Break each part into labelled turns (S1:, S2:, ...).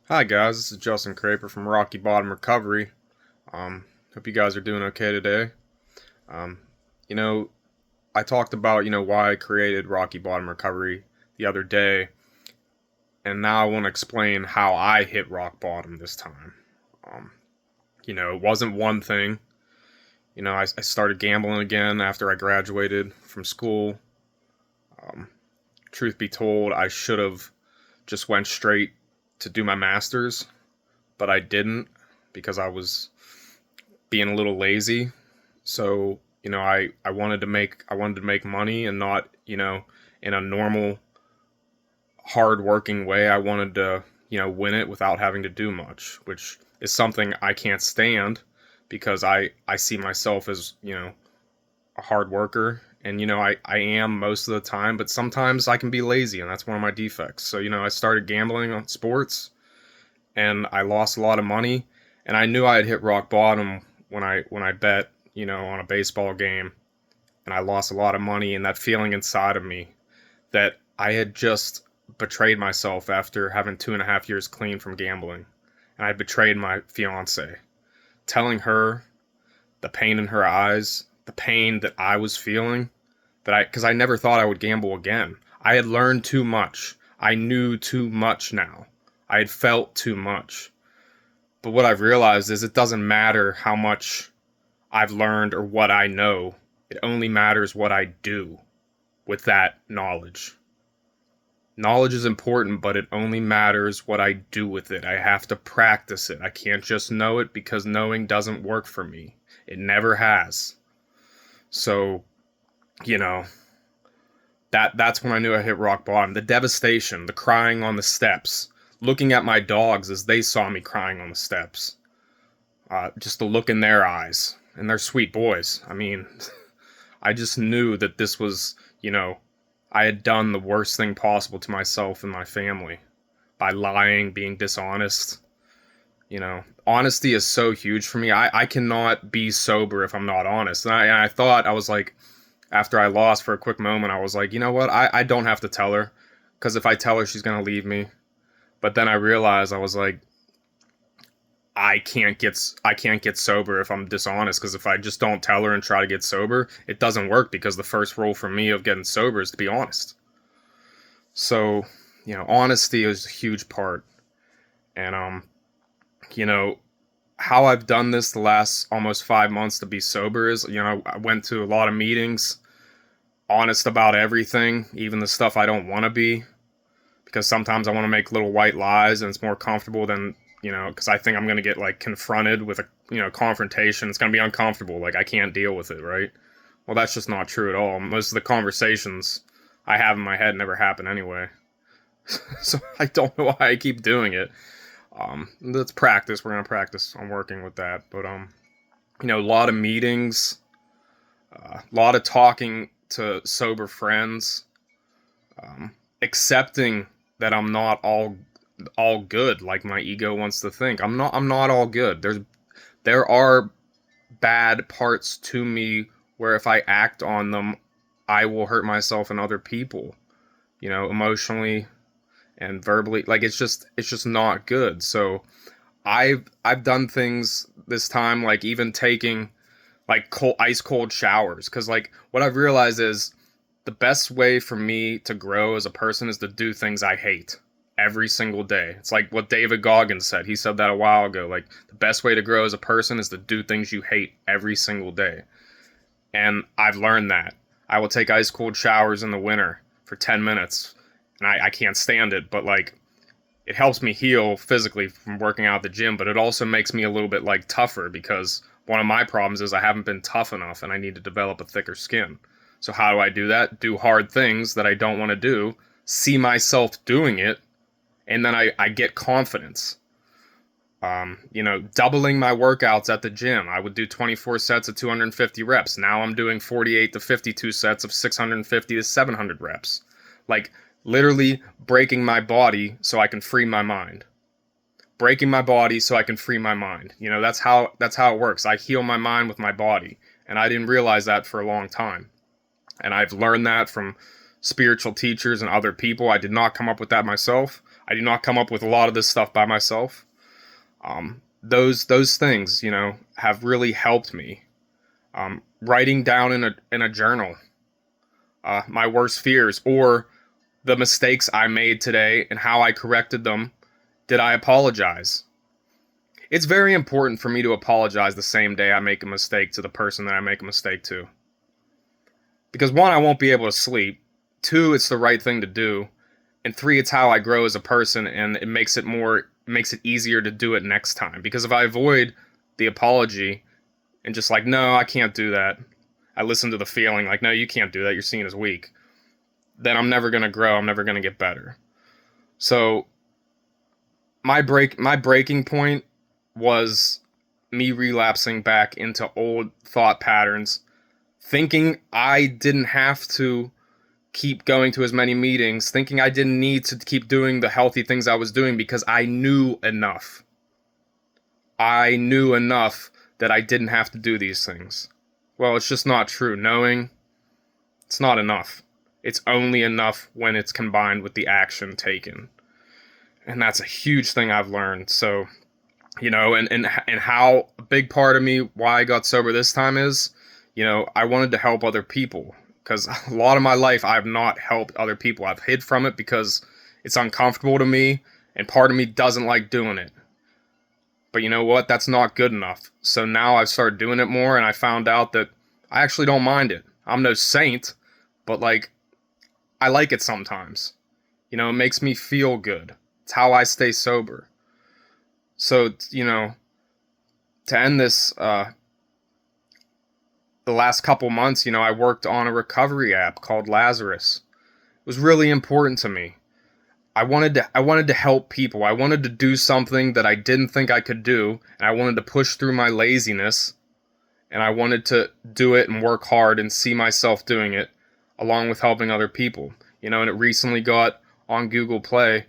S1: Hi guys, this is Justin Craper from Rocky Bottom Recovery. Hope you guys are doing okay today. Um, you know, I talked about why I created Rocky Bottom Recovery the other day, and now I want to explain how I hit rock bottom this time. Um, it wasn't one thing. I started gambling again after I graduated from school. Um, Truth be told, I should have just went straight to do my master's, but I didn't because I was being a little lazy. So, I wanted to make money and not, in a normal hard working way. I wanted to, win it without having to do much, which is something I can't stand because I see myself as, a hard worker, and I am most of the time, but sometimes I can be lazy, and that's one of my defects. So, I started gambling on sports and I lost a lot of money, and I knew I had hit rock bottom when I bet, on a baseball game, and I lost a lot of money, and that feeling inside of me that I had just betrayed myself after having 2.5 years clean from gambling. And I betrayed my fiance, telling her the pain in her eyes, the pain that I was feeling, because I never thought I would gamble again. I had learned too much. I knew too much now. I had felt too much. But what I've realized is it doesn't matter how much I've learned or what I know. It only matters what I do with that knowledge. Knowledge is important, but it only matters what I do with it. I have to practice it. I can't just know it because knowing doesn't work for me. It never has. So, you know, that's when I knew I hit rock bottom. The devastation, the crying on the steps, looking at my dogs as they saw me crying on the steps. Just the look in their eyes. And they're sweet boys. I mean, I just knew that this was, I had done the worst thing possible to myself and my family by lying, being dishonest. Honesty is so huge for me. I cannot be sober if I'm not honest. And I thought, I was like, after I lost for a quick moment, I was like, you know what? I don't have to tell her, because if I tell her, she's going to leave me. But then I realized, I was like, I can't get sober if I'm dishonest, because if I just don't tell her and try to get sober, it doesn't work, because the first rule for me of getting sober is to be honest. So, honesty is a huge part. And you know, how I've done this the last almost 5 months to be sober is, I went to a lot of meetings, honest about everything, even the stuff I don't want to be, because sometimes I want to make little white lies, and it's more comfortable than, because I think I'm going to get like confronted with a, confrontation. It's going to be uncomfortable. Like, I can't deal with it, right? Well, that's just not true at all. Most of the conversations I have in my head never happen anyway. So I don't know why I keep doing it. Let's practice. We're going to practice on working with that. But, a lot of meetings, a lot of talking to sober friends, accepting that I'm not all good like my ego wants to think. I'm not all good. There are bad parts to me where if I act on them, I will hurt myself and other people, emotionally and verbally. Like, it's just not good. So I've done things this time, like even taking like ice cold showers, cuz like what I've realized is the best way for me to grow as a person is to do things I hate every single day. It's like what David Goggins said. He said that a while ago. Like, the best way to grow as a person is to do things you hate every single day. And I've learned that. I will take ice cold showers in the winter for 10 minutes, and I can't stand it, but like, it helps me heal physically from working out at the gym, but it also makes me a little bit like tougher, because one of my problems is I haven't been tough enough and I need to develop a thicker skin. So how do I do that? Do hard things that I don't want to do, see myself doing it, and then I get confidence. Doubling my workouts at the gym. I would do 24 sets of 250 reps. Now I'm doing 48 to 52 sets of 650 to 700 reps. Like, literally breaking my body so I can free my mind. Breaking my body so I can free my mind. That's how it works. I heal my mind with my body, and I didn't realize that for a long time. And I've learned that from spiritual teachers and other people. I did not come up with that myself. I do not come up with a lot of this stuff by myself. Those things, have really helped me. Writing down in a journal my worst fears, or the mistakes I made today and how I corrected them. Did I apologize? It's very important for me to apologize the same day I make a mistake to the person that I make a mistake to. Because one, I won't be able to sleep. Two, it's the right thing to do. And three, it's how I grow as a person, and it makes it easier to do it next time. Because if I avoid the apology and just like, no, I can't do that, I listen to the feeling like, no, you can't do that, you're seen as weak, then I'm never going to grow, I'm never going to get better. So my breaking point was me relapsing back into old thought patterns, thinking I didn't have to keep going to as many meetings, thinking I didn't need to keep doing the healthy things I was doing because I knew enough. I knew enough that I didn't have to do these things. Well, it's just not true. Knowing, it's not enough. It's only enough when it's combined with the action taken. And that's a huge thing I've learned. So, and how a big part of me, why I got sober this time is, I wanted to help other people. Because a lot of my life, I've not helped other people. I've hid from it because it's uncomfortable to me, and part of me doesn't like doing it. But you know what? That's not good enough. So now I've started doing it more, and I found out that I actually don't mind it. I'm no saint, but I like it sometimes. It makes me feel good. It's how I stay sober. So, to end this, the last couple months, I worked on a recovery app called Lazarus. It was really important to me. I wanted to help people. I wanted to do something that I didn't think I could do, and I wanted to push through my laziness, and I wanted to do it and work hard and see myself doing it, along with helping other people. And it recently got on Google Play,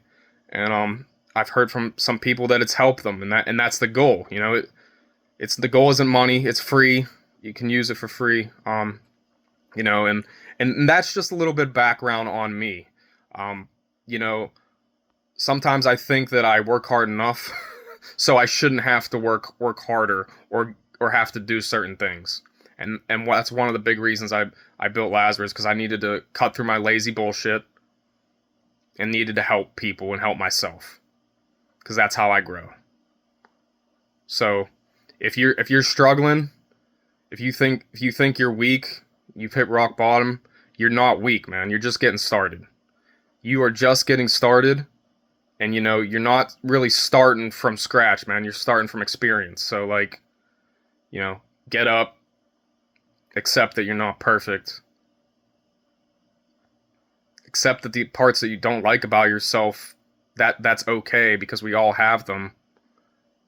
S1: and I've heard from some people that it's helped them, and that's the goal. It's the goal isn't money. It's free. You can use it for free. And that's just a little bit background on me. Sometimes I think that I work hard enough, so I shouldn't have to work harder or have to do certain things. And that's one of the big reasons I built Lazarus, because I needed to cut through my lazy bullshit and needed to help people and help myself, because that's how I grow. So if you're struggling, if you think you're weak, you've hit rock bottom, you're not weak, man. You're just getting started. You are just getting started, and you're not really starting from scratch, man. You're starting from experience. So get up, accept that you're not perfect. Accept that the parts that you don't like about yourself, that's okay, because we all have them.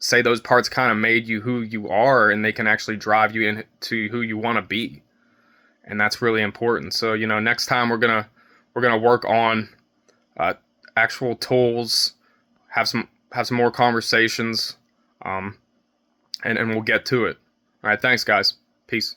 S1: Say those parts kind of made you who you are, and they can actually drive you into who you want to be. And that's really important. So, next time we're going to work on actual tools, have some more conversations, and we'll get to it. All right, thanks guys. Peace.